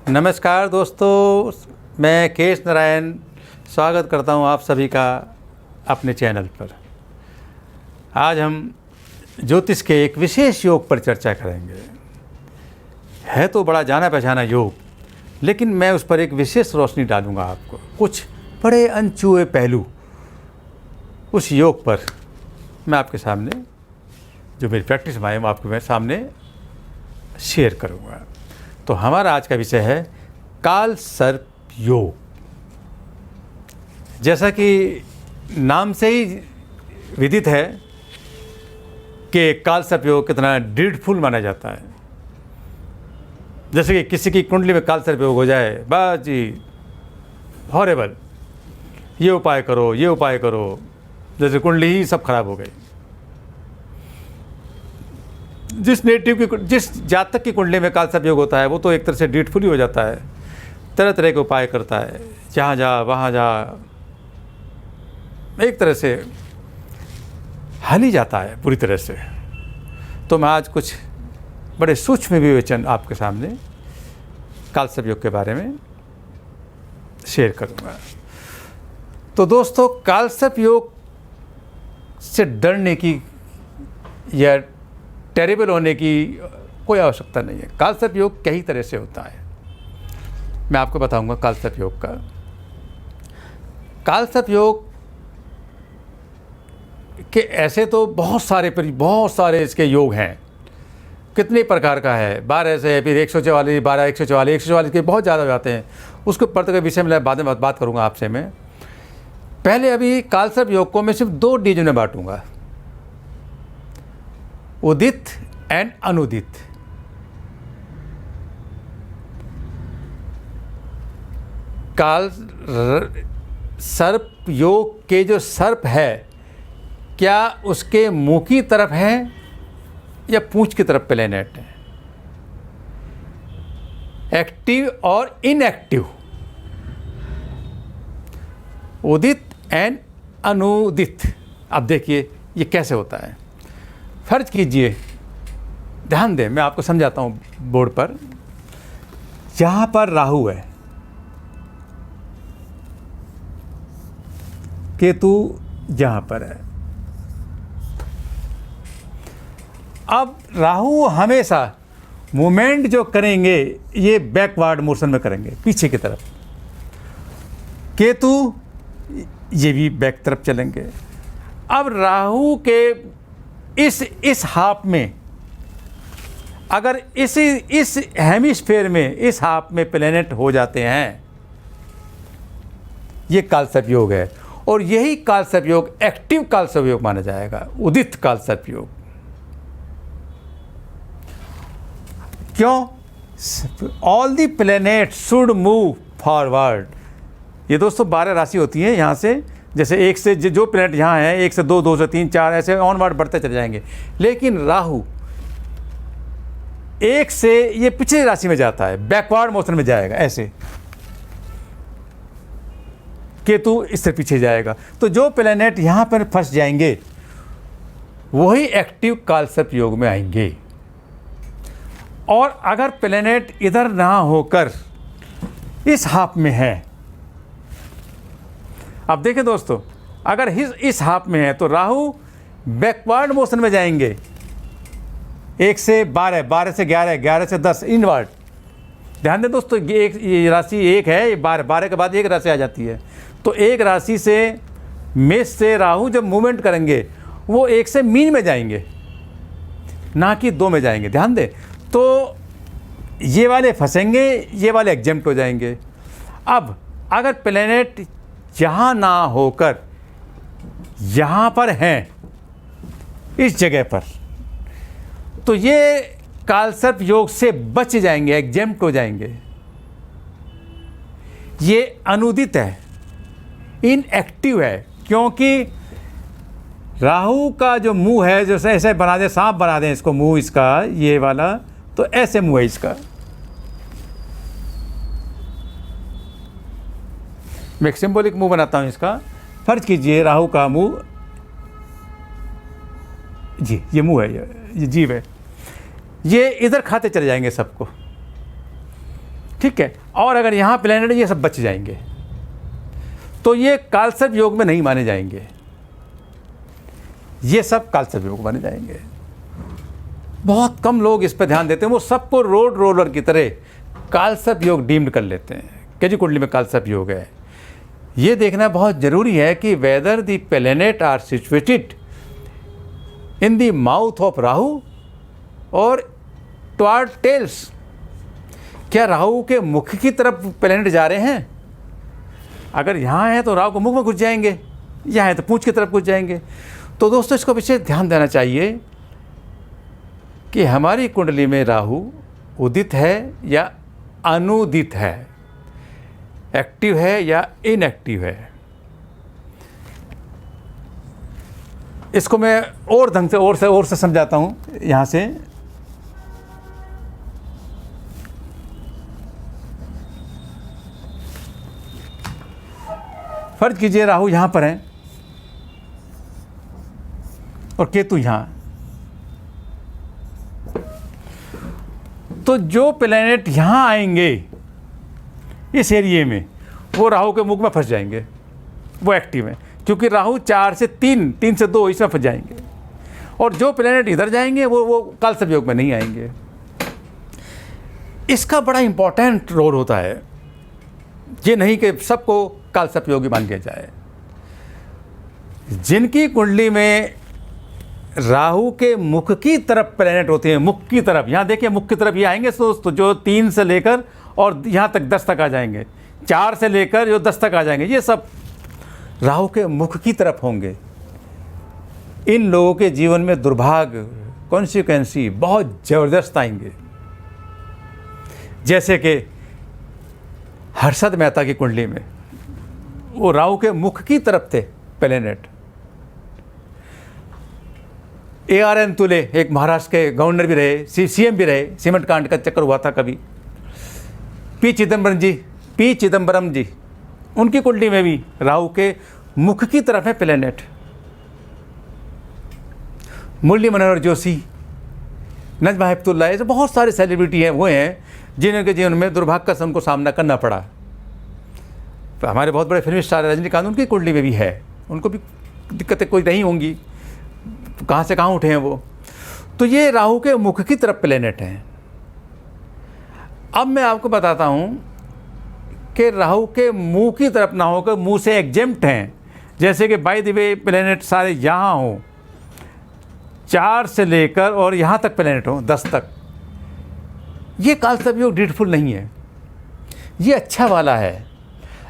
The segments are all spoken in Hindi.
नमस्कार दोस्तों, मैं केश नारायण स्वागत करता हूं आप सभी का अपने चैनल पर। आज हम ज्योतिष के एक विशेष योग पर चर्चा करेंगे। है तो बड़ा जाना पहचाना योग, लेकिन मैं उस पर एक विशेष रोशनी डालूंगा। आपको कुछ बड़े अनछुए पहलू उस योग पर मैं आपके सामने, जो मेरी प्रैक्टिस में है, वो आपके सामने शेयर करूंगा। तो हमारा आज का विषय है काल सर्प योग। जैसा कि नाम से ही विदित है कि काल सर्प योग कितना ड्रीडफुल माना जाता है। जैसे कि किसी की कुंडली में काल सर्प योग हो जाए, बस जी हॉरेबल, ये उपाय करो, ये उपाय करो, जैसे कुंडली ही सब खराब हो गई। जिस जातक की कुंडली में काल सर्प योग होता है वो तो एक तरह से ड्रीडफुल ही हो जाता है। तरह तरह के उपाय करता है, जहाँ जा वहाँ जा, एक तरह से हल ही जाता है पूरी तरह से। तो मैं आज कुछ बड़े सूक्ष्म विवेचन आपके सामने काल सर्प योग के बारे में शेयर करूँगा। तो दोस्तों, काल सर्प योग से डरने की या टेरिबल होने की कोई आवश्यकता नहीं है। काल सर्प योग कई तरह से होता है, मैं आपको बताऊंगा काल सर्प योग का। काल सर्प योग के ऐसे तो बहुत सारे इसके योग हैं। कितने प्रकार का है, 12 से, फिर 144, 12, 144, 144 के बहुत ज़्यादा जाते हैं। उसके ऊपर के विषय में बाद में बात करूँगा आपसे। मैं पहले अभी काल सर्प योग को मैं सिर्फ 2 डिवीजन में बांटूंगा, उदित एंड अनुदित। काल सर्प योग के जो सर्प है, क्या उसके मुंह की तरफ है या पूंछ की तरफ प्लेनेट है, एक्टिव और इनएक्टिव, उदित एंड अनुदित। अब देखिए ये कैसे होता है। फर्ज कीजिए, ध्यान दें, मैं आपको समझाता हूँ बोर्ड पर। यहाँ पर राहु है, केतु यहाँ पर है। अब राहु हमेशा मूवमेंट जो करेंगे ये बैकवर्ड मोशन में करेंगे, पीछे की तरफ। केतु ये भी बैक तरफ चलेंगे। अब राहु के इस हाफ में, अगर इस हेमिस्फेयर में, इस हाफ में प्लेनेट हो जाते हैं, ये काल सर्प योग है। और यही काल सर्प योग एक्टिव काल सर्प योग माना जाएगा, उदित काल सर्प योग। क्यों? All the planet should move forward. ये दोस्तों 12 राशि होती है। यहाँ से जैसे एक से जो प्लेनेट यहाँ है, 1 से 2, 2 से 3, 4, ऐसे ऑनवर्ड बढ़ते चले जाएंगे। लेकिन राहु 1 से ये पिछली राशि में जाता है, बैकवर्ड मोशन में जाएगा ऐसे। केतु इससे पीछे जाएगा। तो जो प्लेनेट यहाँ पर फंस जाएंगे वही एक्टिव काल सर्प योग में आएंगे। और अगर प्लेनेट इधर ना होकर इस हाफ में है, अब देखिए दोस्तों, अगर इस हाफ में है तो राहु बैकवर्ड मोशन में जाएंगे, 1 से 12, 12 से 11, 11 से 10 इनवर्ड। ध्यान दें दोस्तों, ये राशि 1 है, ये 12, 12 के बाद एक राशि आ जाती है। तो एक राशि से, मेष से राहु जब मूवमेंट करेंगे वो 1 से मीन में जाएंगे, ना कि 2 में जाएंगे। ध्यान दें, तो ये वाले फंसेंगे, ये वाले एग्जेम्प्ट हो जाएंगे। अब अगर प्लेनेट यहाँ ना होकर यहाँ पर हैं, इस जगह पर, तो ये काल सर्प योग से बच जाएंगे, एग्जेम्प्ट हो जाएंगे। ये अनुदित है, इनएक्टिव है। क्योंकि राहु का जो मुंह है, जैसे ऐसे बना दें, सांप बना दें इसको, मुंह इसका ये वाला, तो ऐसे मुंह है इसका। मैं एक सिंबॉलिक मुंह बनाता हूं इसका। फर्ज कीजिए राहु का मुंह, जी ये मुंह है, ये जीव है, ये इधर खाते चले जाएंगे सबको। ठीक है। और अगर यहाँ प्लैनेट ये सब बच जाएंगे तो ये कालसर्प योग में नहीं माने जाएंगे, ये सब कालसर्प योग माने जाएंगे। बहुत कम लोग इस पर ध्यान देते हैं, वो सबको रोड रोलर की तरह कालसर्प योग डीम्ड कर लेते हैं कि जी कुंडली में कालसर्प योग है। ये देखना बहुत ज़रूरी है कि whether the planet are situated in the mouth of Rahu और टुवर्ड टेल्स। क्या राहु के मुख की तरफ प्लैनेट जा रहे हैं? अगर यहाँ है तो राहु को मुख में घुस जाएंगे, यहाँ है तो पूंछ की तरफ घुस जाएंगे। तो दोस्तों इसको विशेष ध्यान देना चाहिए कि हमारी कुंडली में राहु उदित है या अनुदित है, एक्टिव है या इनएक्टिव है। इसको मैं और ढंग से और से समझाता हूँ। यहाँ से फर्ज कीजिए राहु यहाँ पर है और केतु यहाँ, तो जो प्लैनेट यहाँ आएंगे इस एरिए में वो राहु के मुख में फंस जाएंगे, वो एक्टिव है, क्योंकि राहु 4 से 3, 3 से 2 इसमें फंस जाएंगे। और जो प्लैनेट इधर जाएंगे वो कालसर्प योग में नहीं आएंगे। इसका बड़ा इंपॉर्टेंट रोल होता है, ये नहीं कि सबको कालसर्प योगी मान लिया जाए। जिनकी कुंडली में राहु के मुख की तरफ प्लैनेट होते हैं, मुख की तरफ, यहाँ देखिए मुख की तरफ ये आएंगे दोस्तों, जो 3 से लेकर और यहाँ तक 10 तक आ जाएंगे, 4 से लेकर जो 10 तक आ जाएंगे, ये सब राहु के मुख की तरफ होंगे। इन लोगों के जीवन में दुर्भाग्य, कॉन्सिक्वेंसी बहुत ज़बरदस्त आएंगे। जैसे कि हर्षद मेहता की कुंडली में वो राहु के मुख की तरफ थे प्लैनेट। ARN तुले एक महाराष्ट्र के गवर्नर भी रहे, CM भी रहे, सीमेंट कांड का चक्कर हुआ था कभी। पी चिदम्बरम जी उनकी कुंडली में भी राहु के मुख की तरफ है प्लैनेट। मुरली मनोहर जोशी, नजमा हेपतुल्ला, ऐसे बहुत सारे सेलिब्रिटी हैं, वो हैं जिनके जीवन में दुर्भाग्य से उनको सामना करना पड़ा। तो हमारे बहुत बड़े फिल्म स्टार रजनीकांत, उनकी कुंडली में भी है, उनको भी दिक्कतें कोई नहीं होंगी, तो कहाँ से कहाँ उठे हैं वो। तो ये राहु के मुख की तरफ प्लैनेट हैं। अब मैं आपको बताता हूँ कि राहु के मुंह की तरफ ना होकर मुंह से एग्जेम्प्ट हैं। जैसे कि बाय द वे प्लैनेट सारे यहाँ हों, 4 से लेकर और यहाँ तक प्लैनेट हों 10 तक, ये कालसर्प योग ड्रीडफुल नहीं है, ये अच्छा वाला है।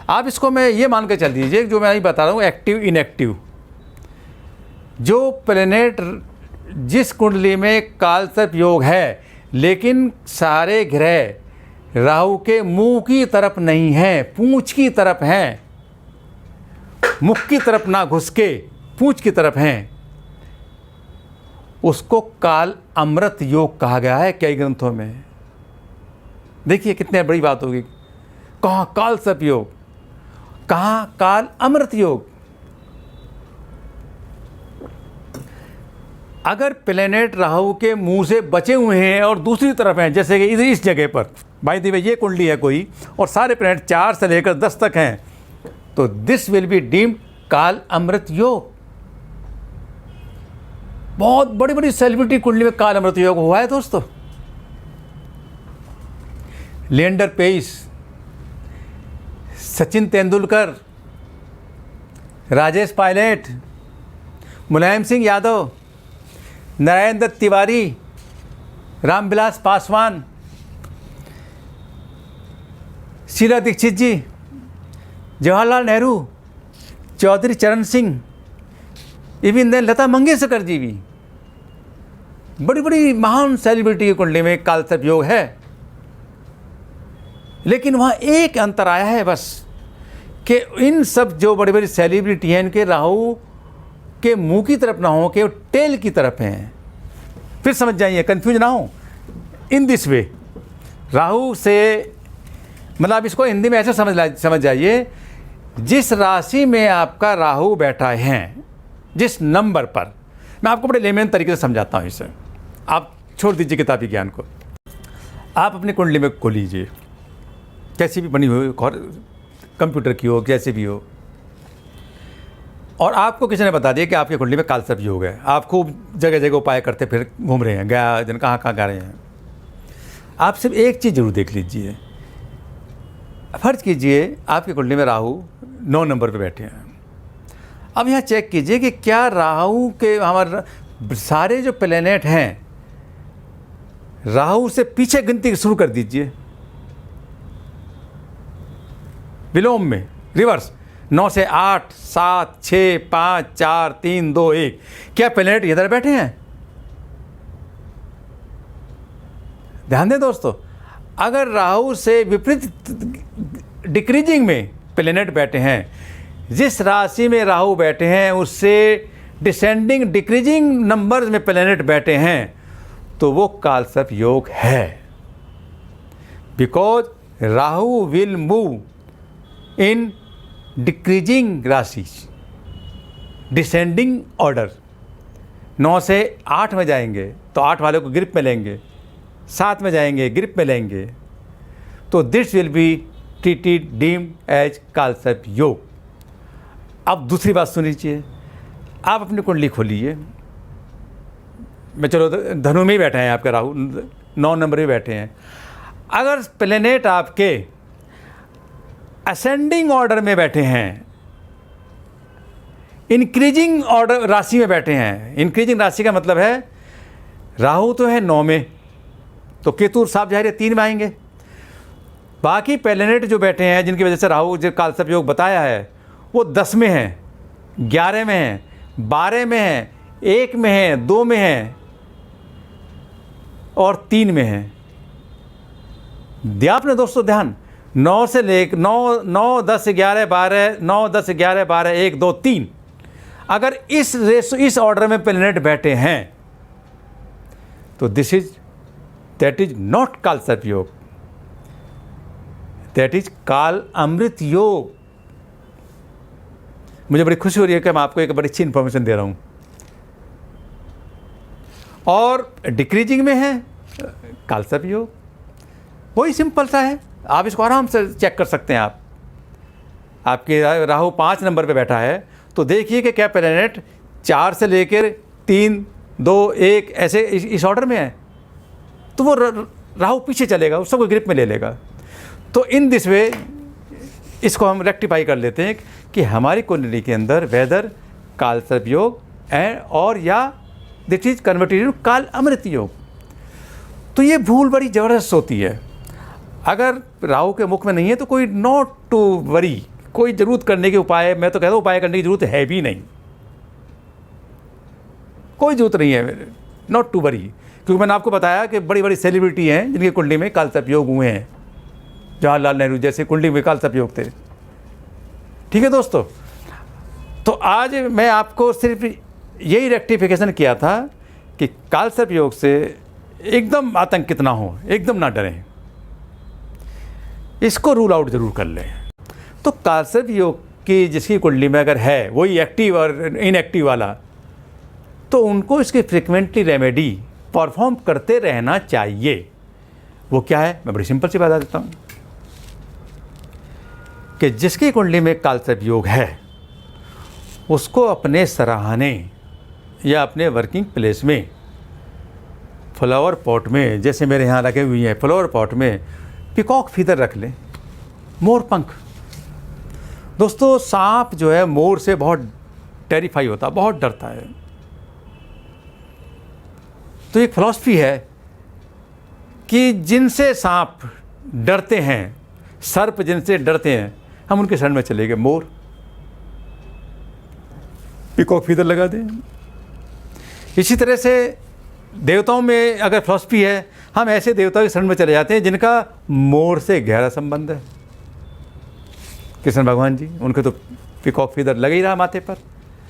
आप इसको मैं ये मान के चल दीजिए, जो मैं अभी बता रहा हूँ एक्टिव इनएक्टिव, जो प्लैनेट जिस कुंडली में कालसर्प योग है लेकिन सारे ग्रह राहु के मुंह की तरफ नहीं हैं, पूंछ की तरफ हैं, मुख की तरफ ना घुस के पूंछ की तरफ हैं, उसको काल अमृत योग कहा गया है कई ग्रंथों में। देखिए कितनी बड़ी बात होगी, कहाँ कालसर्प योग, कहाँ काल अमृत योग। अगर प्लैनेट राहु के मुंह से बचे हुए हैं और दूसरी तरफ हैं, जैसे कि इस जगह पर बाय द वे ये कुंडली है कोई और सारे प्लैनेट 4 से लेकर 10 तक हैं, तो दिस विल बी डीम्ड काल अमृत योग। बहुत बड़ी बड़ी सेलिब्रिटी कुंडली में काल अमृत योग हुआ है दोस्तों। लिएंडर पेस, सचिन तेंदुलकर, राजेश पायलट, मुलायम सिंह यादव, नारायण दत्त तिवारी, रामविलास पासवान, शीला दीक्षित जी, जवाहरलाल नेहरू, चौधरी चरण सिंह, इवन देन लता मंगेशकर जी भी, बड़ी बड़ी महान सेलिब्रिटी की कुंडली में कालसर्प योग है। लेकिन वहाँ एक अंतर आया है बस, कि इन सब जो बड़ी बड़ी सेलिब्रिटी हैं इनके राहु के मुंह की तरफ ना हो, के टेल की तरफ हैं। फिर समझ जाइए, कंफ्यूज ना हो। इन दिस वे राहु से मतलब इसको हिंदी में ऐसे समझ जाइए, जिस राशि में आपका राहु बैठा है, जिस नंबर पर, मैं आपको बड़े लेमन तरीके से समझाता हूँ इसे, आप छोड़ दीजिए किताबी ज्ञान को, आप अपनी कुंडली में को लीजिए। कैसी भी बनी हुई, कंप्यूटर की हो, जैसे भी हो, और आपको किसी ने बता दिया कि आपकी कुंडली में कालसर्प योग है, आप खूब जगह जगह उपाय करते फिर घूम रहे हैं, गया दिन कहाँ कहाँ जा रहे हैं, आप सिर्फ एक चीज़ जरूर देख लीजिए। फर्ज कीजिए आपकी कुंडली में राहु 9 नंबर पे बैठे हैं। अब यहाँ चेक कीजिए कि क्या राहु के हमारे सारे जो प्लेनेट हैं, राहु से पीछे गिनती शुरू कर दीजिए, विलोम में, रिवर्स, 9 से 8, 7, 6, 5, 4, 3, 2, 1। क्या प्लेनेट इधर बैठे हैं? ध्यान दें दोस्तों, अगर राहु से विपरीत डिक्रीजिंग में प्लेनेट बैठे हैं, जिस राशि में राहु बैठे हैं उससे डिसेंडिंग डिक्रीजिंग नंबर्स में प्लेनेट बैठे हैं, तो वो कालसर्प योग है। Because Rahu will move in decreasing राशि, डिसेंडिंग ऑर्डर। 9 से 8 में जाएंगे तो 8 वाले को ग्रिप में लेंगे, 7 में जाएंगे ग्रिप में लेंगे, तो this will be treated deemed as Kaalsarp yog. अब दूसरी बात सुन लीजिए, आप अपनी कुंडली खोलिए, मैं चलो धनु में ही बैठे हैं आपके राहु, 9 नंबर में बैठे हैं। अगर प्लेनेट आपके असेंडिंग ऑर्डर में बैठे हैं, इंक्रीजिंग ऑर्डर राशि में बैठे हैं, इंक्रीजिंग राशि का मतलब है राहु तो है 9 में, तो केतु साफ जाहिर है 3 में आएंगे। बाकी प्लेनेट जो बैठे हैं जिनकी वजह से राहु जो कालसर्प योग बताया है वो 10 में है, 11 में है, 12 में है, 1 में है, 2 में है और 3 में है। दिया आपने दोस्तों ध्यान, 9 से लेकर 9, 10, 11, 12, 9, 10, 11, 12, 1, 2, 3। अगर इस ऑर्डर में प्लेनेट बैठे हैं तो दैट इज नॉट कालसर्प योग, दैट इज काल अमृत योग। मुझे बड़ी खुशी हो रही है कि मैं आपको एक बड़ी अच्छी इंफॉर्मेशन दे रहा हूं। और डिक्रीजिंग में है कालसर्प योग, वही सिंपल सा है, आप इसको आराम से चेक कर सकते हैं। आपके राहु 5 नंबर पे बैठा है तो देखिए कि क्या प्लेनेट 4 से लेकर 3, 2, 1 ऐसे इस ऑर्डर में है, तो वो राहु पीछे चलेगा, उस सबको ग्रिप में ले लेगा। तो इन दिस वे इसको हम रेक्टिफाई कर लेते हैं कि हमारी कुंडली के अंदर वेदर कालसर्प योग और या दिट इज कन्वर्टेड काल अमृत योग। तो ये भूल बड़ी ज़बरदस्त होती है। अगर राहु के मुख में नहीं है तो कोई नॉट टू वरी, कोई ज़रूरत करने के उपाय, मैं तो कहता हूँ उपाय करने की ज़रूरत है भी नहीं, कोई ज़रूरत नहीं है, नॉट टू वरी। क्योंकि मैंने आपको बताया कि बड़ी बड़ी सेलिब्रिटी हैं जिनकी कुंडली में कालसर्प योग हुए हैं, जवाहरलाल नेहरू जैसे कुंडली में कालसर्प योग थे। ठीक है दोस्तों, तो आज मैं आपको सिर्फ यही रेक्टिफिकेशन किया था कि कालसर्प योग से एकदम आतंकित ना हो, एकदम ना डरें, इसको रूल आउट ज़रूर कर लें। तो कालसर्प योग की जिसकी कुंडली में अगर है वही एक्टिव और इनएक्टिव वाला, तो उनको इसकी फ्रिक्वेंटली रेमेडी परफॉर्म करते रहना चाहिए। वो क्या है, मैं बड़ी सिंपल सी बता देता हूँ कि जिसकी कुंडली में कालसर्प योग है उसको अपने सराहने या अपने वर्किंग प्लेस में फ्लावर पॉट में, जैसे मेरे यहाँ लगे हुए हैं फ्लावर पॉट में, पिकॉक फीदर रख लें, मोर पंख। दोस्तों सांप जो है मोर से बहुत टेरिफाई होता है, बहुत डरता है। तो एक फिलॉसफी है कि जिनसे सांप डरते हैं, सर्प जिनसे डरते हैं, हम उनके शरण में चले गए, मोर, पिकॉक फीदर लगा दें। इसी तरह से देवताओं में अगर फिलॉसफी है, हम ऐसे देवताओं के शरण में चले जाते हैं जिनका मोर से गहरा संबंध है। कृष्ण भगवान जी, उनके तो पिकॉक फीदर लग ही रहा माथे पर।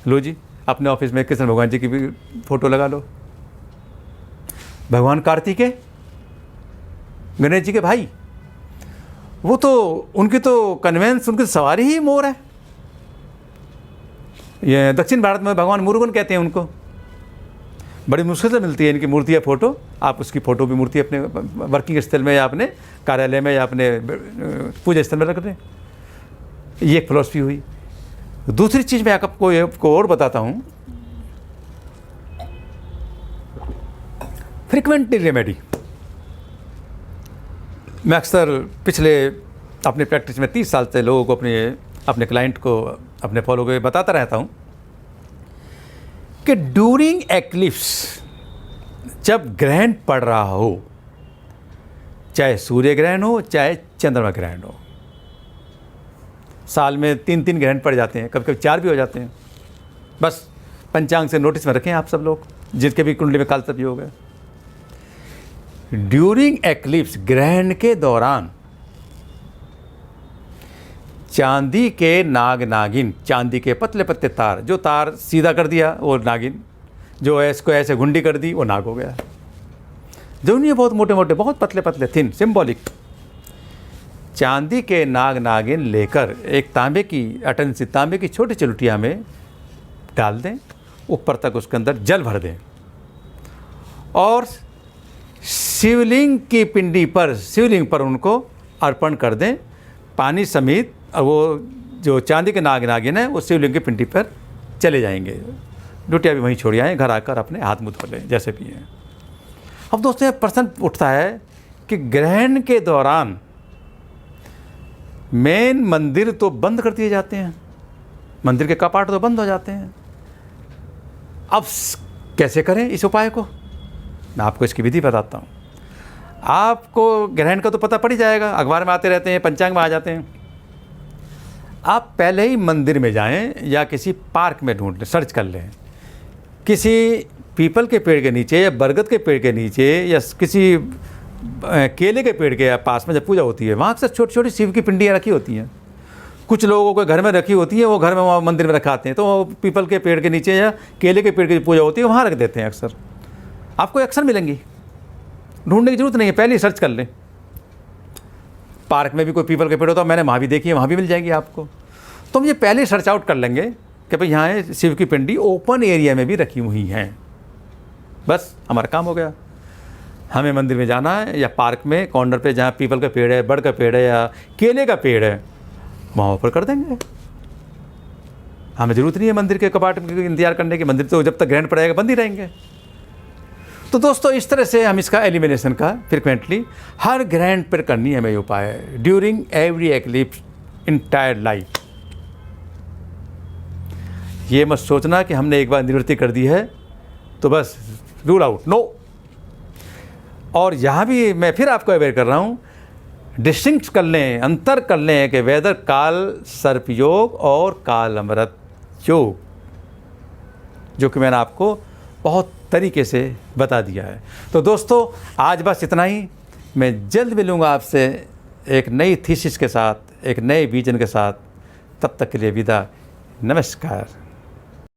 लो जी, अपने ऑफिस में कृष्ण भगवान जी की भी फोटो लगा लो। भगवान कार्तिकेय, गणेश जी के भाई, वो तो उनकी तो कन्वेंस, उनकी सवारी ही मोर है। ये दक्षिण भारत में भगवान मुरुगन कहते हैं उनको। बड़ी मुश्किल से मिलती है इनकी मूर्ति या फ़ोटो। आप उसकी फ़ोटो भी मूर्ति अपने वर्किंग स्थल में या अपने कार्यालय में या अपने पूजा स्थल में रख दें। ये एक फिलॉसफी हुई। दूसरी चीज़ मैं आपको और बताता हूँ, फ्रीक्वेंटली रेमेडी। मैं अक्सर पिछले अपने प्रैक्टिस में 30 साल से लोगों को अपने क्लाइंट को अपने फॉलो को बताता रहता हूँ कि ड्यूरिंग एक्लिप्स, जब ग्रहण पड़ रहा हो, चाहे सूर्य ग्रहण हो चाहे चंद्रमा ग्रहण हो, साल में 3-3 ग्रहण पड़ जाते हैं, कभी कभी 4 भी हो जाते हैं। बस पंचांग से नोटिस में रखें आप सब लोग, जिनके भी कुंडली में कालसर्प योग है। ड्यूरिंग एक्लिप्स, ग्रहण के दौरान चांदी के नागिन, चांदी के पतले पतले तार, जो तार सीधा कर दिया वो नागिन, जो इसको ऐसे घुंडी कर दी वो नाग हो गया। जो नहीं बहुत मोटे मोटे, बहुत पतले पतले, थिन, सिंबॉलिक, चांदी के नागिन लेकर एक तांबे की अटन-सी तांबे की छोटी चलुटिया में डाल दें, ऊपर तक उसके अंदर जल भर दें और शिवलिंग की पिंडी पर, शिवलिंग पर उनको अर्पण कर दें पानी समेत। और वो जो चांदी के नागिन है वो शिवलिंग की पिंडी पर चले जाएंगे। लुटिया भी वहीं छोड़ आएँ, घर आकर अपने हाथ मुँह धो लें जैसे भी हैं। अब दोस्तों एक प्रश्न उठता है कि ग्रहण के दौरान मेन मंदिर तो बंद कर दिए जाते हैं, मंदिर के कपाट तो बंद हो जाते हैं। अब कैसे करें इस उपाय को? मैं आपको इसकी विधि बताता हूँ। आपको ग्रहण का तो पता पड़ ही जाएगा, अखबार में आते रहते हैं, पंचांग में आ जाते हैं। आप पहले ही मंदिर में जाएं या किसी पार्क में ढूंढ लें, सर्च कर लें, किसी पीपल के पेड़ के नीचे या बरगद के पेड़ के नीचे या किसी केले के पेड़ के पास में जब पूजा होती है, वहाँ अक्सर छोटी छोटी शिव की पिंडियाँ रखी होती हैं। कुछ लोगों को घर में रखी होती है, वो घर में वहाँ मंदिर में रखाते हैं, तो वो पीपल के पेड़ के नीचे या केले के पेड़ की पूजा होती है वहाँ रख देते हैं। अक्सर आपको अक्सर मिलेंगी, ढूंढने की जरूरत नहीं है, पहले ही सर्च कर लें। पार्क में भी कोई पीपल के पेड़ होता है, मैंने वहाँ भी देखी है, वहाँ भी मिल जाएगी आपको। तो हम ये पहले ही सर्च आउट कर लेंगे कि भाई यहाँ है शिव की पिंडी ओपन एरिया में भी रखी हुई हैं। बस हमारा काम हो गया। हमें मंदिर में जाना है या पार्क में कॉर्नर पे जहाँ पीपल का पेड़ है, बड़ का पेड़ है या केले का पेड़ है, वहाँ ऊपर कर देंगे। हमें ज़रूरत नहीं है मंदिर के कपाट में इंतजार करने की, मंदिर तो जब तक ग्रहण पड़ेगा बंद ही रहेंगे। तो दोस्तों इस तरह से हम इसका एलिमिनेशन का फ्रिक्वेंटली हर ग्रहण पर करनी है हमें ये उपाय है, during every eclipse entire life. ये मत सोचना कि हमने एक बार निवृत्ति कर दी है तो बस रूल आउट, नो। और यहाँ भी मैं फिर आपको अवेयर कर रहा हूँ, डिस्टिंक्ट कर लें, अंतर कर लें कि वेदर काल सर्प योग और काल अमृत योग, जो कि मैंने आपको बहुत तरीके से बता दिया है। तो दोस्तों आज बस इतना ही। मैं जल्द मिलूँगा आपसे एक नई थीसिस के साथ, एक नए विजन के साथ। तब तक के लिए विदा, नमस्कार।